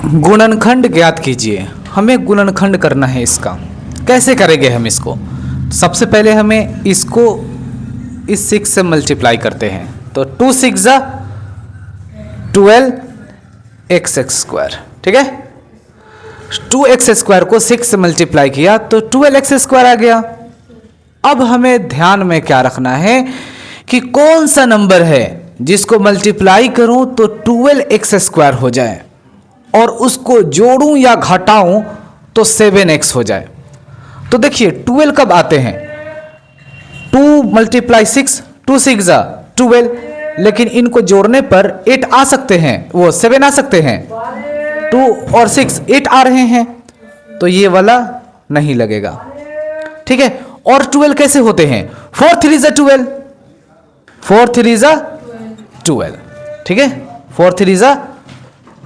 गुणनखंड ज्ञात कीजिए। हमें गुणनखंड करना है इसका। कैसे करेंगे हम इसको? सबसे पहले हमें इसको इस 6 से मल्टीप्लाई करते हैं। तो 2 6 जा 12x²। ठीक है, 2x² को 6 से मल्टीप्लाई किया तो 12x² आ गया। अब हमें ध्यान में क्या रखना है कि कौन सा नंबर है जिसको मल्टीप्लाई करूं तो 12x² हो जाए और उसको जोड़ूं या घटाऊं तो 7x हो जाए। तो देखिए 12 कब आते हैं? 2 × 6, 2 6 जा 12, लेकिन इनको जोड़ने पर 8 आ सकते हैं, वो 7 आ सकते हैं। 2 और 6 8 आ रहे हैं, तो ये वाला नहीं लगेगा। ठीक है, और 12 कैसे होते हैं? 4 3 जा 12, 4 3 जा 12। ठीक है, 4 3 जा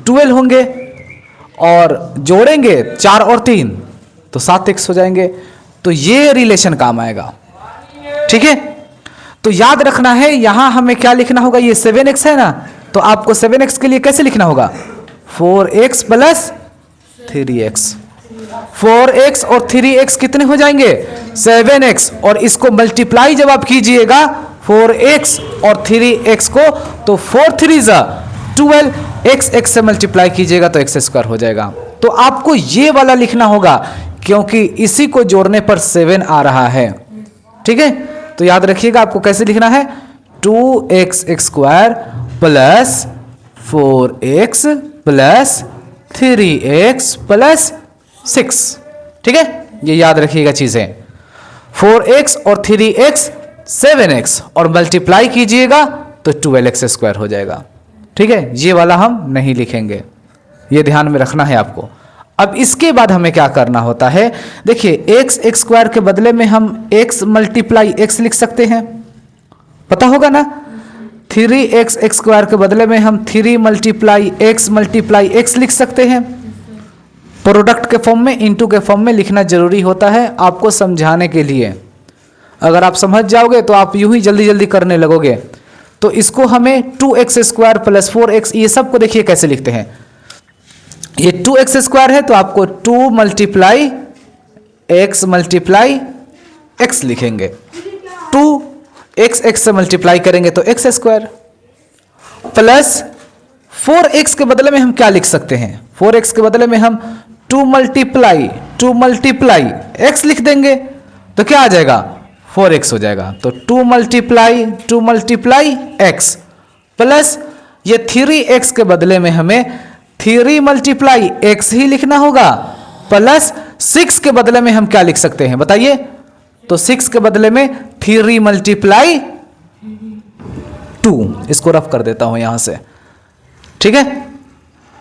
12 होंगे और जोड़ेंगे 4 और 3 तो 7x हो जाएंगे। तो ये रिलेशन काम आएगा। ठीक है, तो याद रखना है यहां हमें क्या लिखना होगा। ये 7x है ना, तो आपको 7x के लिए कैसे लिखना होगा? 4x + 3x। 4x और 3x कितने हो जाएंगे? 7x। और इसको मल्टीप्लाई जब आप कीजिएगा 4x और 3x को, तो 4 3 जा 12, x से मल्टीप्लाई कीजिएगा तो x² हो जाएगा। तो आपको ये वाला लिखना होगा क्योंकि इसी को जोड़ने पर 7 आ रहा है। ठीक है, तो याद रखिएगा आपको कैसे लिखना है। 2x² + 4x + 3x + 6। ठीक है, ये याद रखिएगा चीजें। 4x और 3x 7x और मल्टीप्लाई कीजिएगा तो 12x² हो जाएगा। ठीक है, ये वाला हम नहीं लिखेंगे, ये ध्यान में रखना है आपको। अब इसके बाद हमें क्या करना होता है? देखिए x² के बदले में हम x × x लिख सकते हैं, पता होगा ना। 3x² के बदले में हम 3 × x लिख सकते हैं। प्रोडक्ट के फॉर्म में, इनटू के फॉर्म में लिखना जरूरी होता है आपको समझाने के लिए। अगर आप समझ जाओगे तो आप यूं ही जल्दी जल्दी करने लगोगे। तो इसको हमें 2x² + 4x, ये सब को देखिए कैसे लिखते हैं। ये 2x² है तो आपको 2 × x लिखेंगे। 2x से मल्टीप्लाई करेंगे तो x² प्लस 4x के बदले में हम क्या लिख सकते हैं? 4x के बदले में हम 2 × x लिख देंगे तो क्या आ जाएगा? 4x हो जाएगा। तो 2 × x प्लस ये 3x के बदले में हमें 3 × x ही लिखना होगा, प्लस 6 के बदले में हम क्या लिख सकते हैं बताइए? तो 6 के बदले में 3 × 2, इसको रफ कर देता हूं यहां से। ठीक है,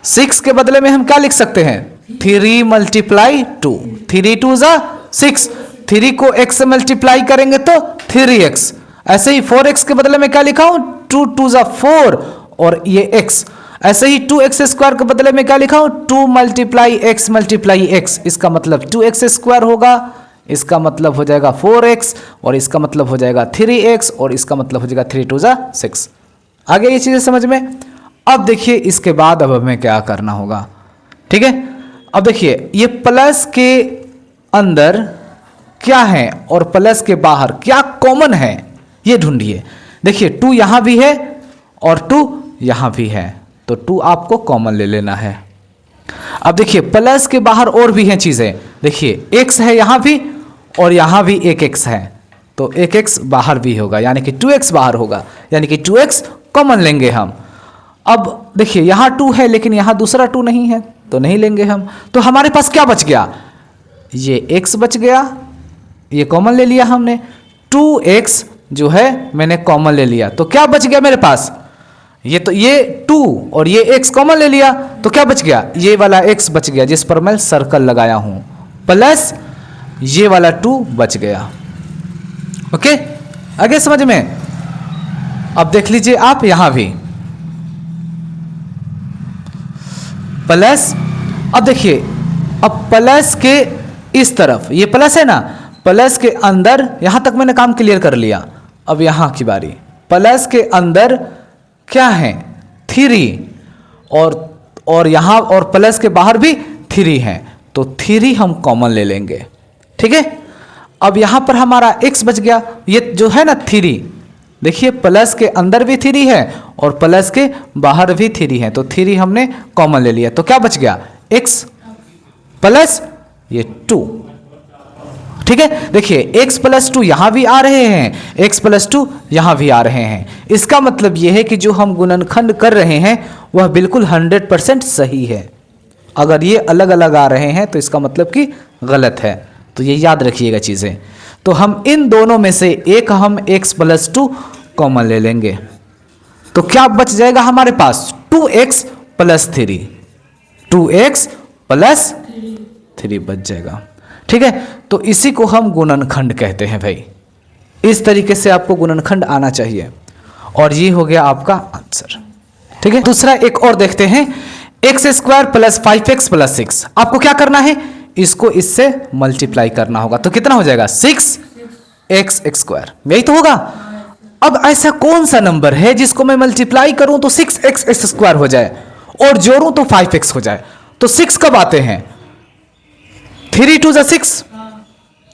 6 के बदले में हम क्या लिख सकते हैं? 3 × 2, 3 2 जा 6, 3 को x से मल्टीप्लाई करेंगे तो 3x। ऐसे ही 4x के बदले में क्या लिखा हूं? 2 2 जा 4 और ये x। ऐसे ही 2x² के बदले में क्या लिखा हूं? 2 × x। इसका मतलब 2x² होगा, इसका मतलब हो जाएगा 4x और इसका मतलब हो जाएगा 3x और इसका मतलब हो जाएगा 3 2 जा 6। आगे ये चीजें समझ में। अब देखिए इसके बाद अब हमें क्या करना होगा। ठीक है, अब देखिए ये प्लस के अंदर क्या है और प्लस के बाहर क्या कॉमन है ये ढूंढिए। देखिए 2 यहां भी है और 2 यहां भी है, तो 2 आपको कॉमन ले लेना है। अब देखिए प्लस के बाहर और भी हैं चीजें। देखिए x है यहां भी और यहां भी एक x है, तो एक x बाहर भी होगा, यानी कि 2x बाहर होगा, यानी कि 2x कॉमन लेंगे हम। अब देखिए यहां 2 है लेकिन यहां दूसरा 2 नहीं है, तो नहीं लेंगे हम। तो हमारे पास क्या बच गया? ये x बच गया, ये कॉमन ले लिया हमने। 2x जो है मैंने कॉमन ले लिया, तो क्या बच गया मेरे पास? ये 2 और ये x कॉमन ले लिया, तो क्या बच गया? ये वाला x बच गया जिस पर मैं सर्कल लगाया हूं, प्लस ये वाला 2 बच गया। ओके, आगे समझ में। अब देख लीजिए आप यहां भी प्लस। अब देखिए अब प्लस के इस तरफ ये प्लस है ना, प्लस के अंदर यहां तक मैंने काम क्लियर कर लिया। अब यहां की बारी, प्लस के अंदर क्या है? 3 और यहाँ और प्लस के बाहर भी 3 हैं, तो 3 हम कॉमन ले लेंगे। ठीक है, अब यहाँ पर हमारा x बच गया। ये जो है ना 3, देखिए प्लस के अंदर भी 3 है और प्लस के बाहर भी 3 है, तो 3 हमने कॉमन ले लिया, तो क्या बच गया x प्लस ये 2। ठीक है, देखिए x प्लस 2 यहां भी आ रहे हैं, x प्लस 2 यहां भी आ रहे हैं। इसका मतलब यह है कि जो हम गुणनखंड कर रहे हैं वह बिल्कुल 100% सही है। अगर ये अलग अलग आ रहे हैं तो इसका मतलब कि गलत है, तो ये याद रखिएगा चीजें। तो हम इन दोनों में से एक हम x प्लस 2 कॉमन ले लेंगे, तो क्या बच जाएगा हमारे पास 2x प्लस 3, 2x प्लस 3 बच जाएगा। ठीक है, तो इसी को हम गुणनखंड कहते हैं भाई। इस तरीके से आपको गुणनखंड आना चाहिए, और ये हो गया आपका आंसर। ठीक है, दूसरा एक और देखते हैं, x square plus 5x plus 6। आपको क्या करना है, इसको इससे मल्टीप्लाई करना होगा, तो कितना हो जाएगा 6x स्क्वायर, यही तो होगा। अब ऐसा कौन सा नंबर है जिसको मैं मल्टीप्लाई करूं तो 6x स्क्वायर हो जाए और जोड़ूं तो 5x हो जाए। तो 6 कब आते हैं, 3 2 6,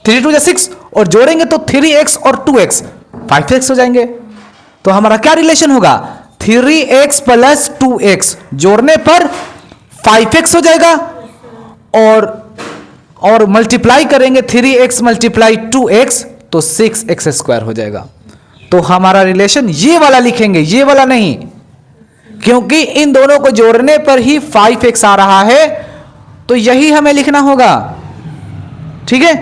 3 2 6, और जोड़ेंगे तो 3x और 2x 5x हो जाएंगे। तो हमारा क्या रिलेशन होगा, 3x प्लस 2x जोड़ने पर 5x हो जाएगा, और मल्टीप्लाई करेंगे 3x मल्टीप्लाई 2x तो 6x स्क्वायर हो जाएगा। तो हमारा रिलेशन ये वाला लिखेंगे, ये वाला नहीं, क्योंकि इन दोनों को जोड़ने पर ही 5x आ रहा है, तो यही हमें लिखना होगा। ठीक है,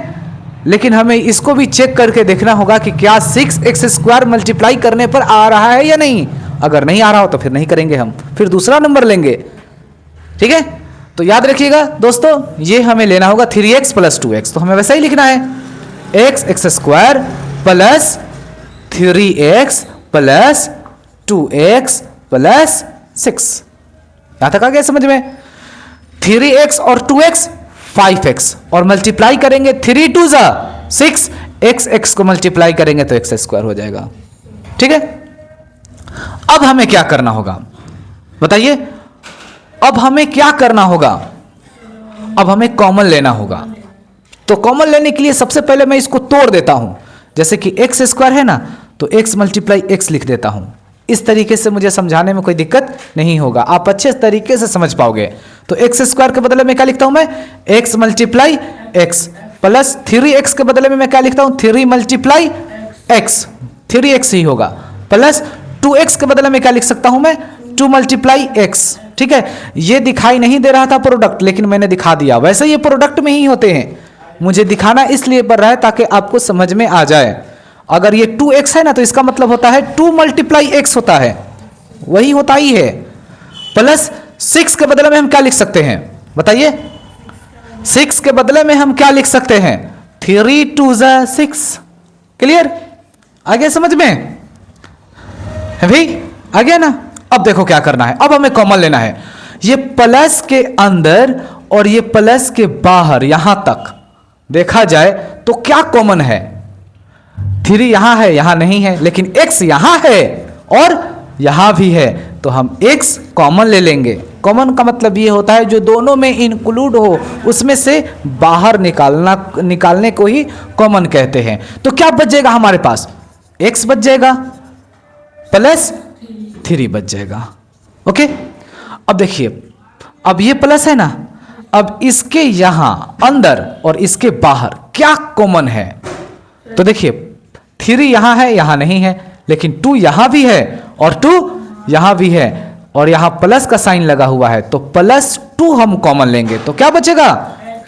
लेकिन हमें इसको भी चेक करके देखना होगा कि क्या 6x स्क्वायर मल्टीप्लाई करने पर आ रहा है या नहीं। अगर नहीं आ रहा हो तो फिर नहीं करेंगे, हम फिर दूसरा नंबर लेंगे। ठीक है, तो याद रखिएगा दोस्तों, ये हमें लेना होगा 3x प्लस 2x, तो हमें वैसा ही लिखना है x square plus 3x plus 2x plus 6। यहां तक आ गया समझ में। 3x और 2x 5x, और मल्टीप्लाई करेंगे 3 2 6, x को मल्टीप्लाई करेंगे तो x स्क्वायर हो जाएगा। ठीक है, अब हमें क्या करना होगा बताइए, अब हमें क्या करना होगा, अब हमें कॉमन लेना होगा। तो कॉमन लेने के लिए सबसे पहले मैं इसको तोड़ देता हूं, जैसे कि x स्क्वायर है ना, तो x मल्टीप्लाई x लिख देता हूं। इस तरीके से मुझे समझाने में कोई दिक्कत नहीं होगा, आप अच्छे तरीके से समझ पाओगे। तो x स्क्वायर के बदले में क्या लिखता हूं मैं, x multiply x, plus 3x के बदले में मैं क्या लिखता हूं, 3 मल्टीप्लाई x, 3x ही होगा, प्लस 2x के बदले में क्या लिख सकता हूं मैं, 2 मल्टीप्लाई x। ठीक है, ये दिखाई नहीं दे रहा था प्रोडक्ट, लेकिन मैंने दिखा दिया। वैसे ये प्रोडक्ट में ही होते हैं, मुझे दिखाना इसलिए पड़ रहा है ताकि आपको समझ में आ जाए। अगर ये 2x है ना, तो इसका मतलब होता है 2 मल्टीप्लाई x होता है, वही होता ही है। प्लस 6 के बदले में हम क्या लिख सकते हैं बताइए, 6 के बदले में हम क्या लिख सकते हैं, 3 2 6। क्लियर, आ गया समझ में है भाई, आ गया ना। अब देखो क्या करना है, अब हमें कॉमन लेना है। ये प्लस के अंदर और ये प्लस के बाहर यहां तक देखा जाए तो क्या कॉमन है, 3 यहां है, यहां नहीं है, लेकिन x यहां है और यहां भी है, तो हम x कॉमन ले लेंगे। कॉमन का मतलब ये होता है जो दोनों में इंक्लूड हो, उसमें से बाहर निकालने को ही कॉमन कहते हैं। तो क्या बच जाएगा हमारे पास, x बच जाएगा प्लस 3 बच जाएगा। ओके, अब देखिए, अब ये प्लस है ना, अब इसके यहां अंदर और इसके बाहर क्या कॉमन है, तो देखिए 3 यहां है, यहां नहीं है, लेकिन 2 यहां भी है और 2 यहां भी है, और यहां प्लस का साइन लगा हुआ है, तो प्लस 2 हम कॉमन लेंगे, तो क्या बचेगा,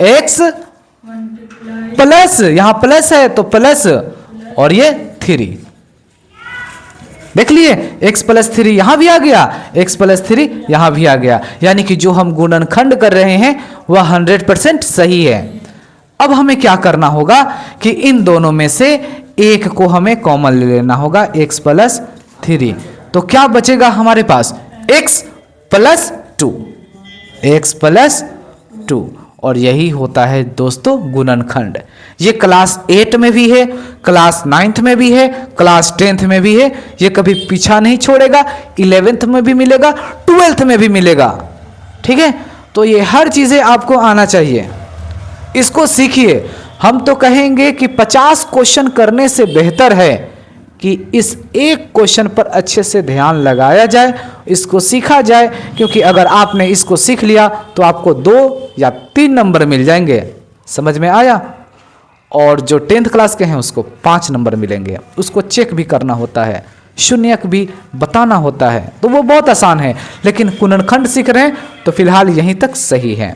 x प्लस, यहां प्लस है तो प्लस, और ये 3, देख लिए x प्लस 3 यहां भी आ गया, x प्लस 3 यहां भी आ गया, यानी कि जो हम गुणनखंड कर रहे हैं वह 100% सही है। अब हमें क्या करना होगा कि इन दोनों में से एक को हमें कॉमन ले लेना होगा, x प्लस 3। तो क्या बचेगा हमारे पास, x प्लस 2, x प्लस 2, और यही होता है दोस्तों गुणनखंड। ये क्लास 8 में भी है, क्लास 9th में भी है, क्लास 10th में भी है, ये कभी पीछा नहीं छोड़ेगा, 11th में भी मिलेगा, 12th में भी मिलेगा। ठीक है, तो ये हर चीज़ें आपको आना चाहिए, इसको सीखिए। हम तो कहेंगे कि 50 क्वेश्चन करने से बेहतर है कि इस एक क्वेश्चन पर अच्छे से ध्यान लगाया जाए, इसको सीखा जाए, क्योंकि अगर आपने इसको सीख लिया तो आपको 2 या 3 नंबर मिल जाएंगे। समझ में आया? और जो 10th क्लास के हैं उसको 5 नंबर मिलेंगे। उसको चेक भी करना होता है, शून्यक भी बताना होता है, तो वो बहुत आसान है। लेकिन गुणनखंड सीख रहे हैं तो फिलहाल यहीं तक सही है।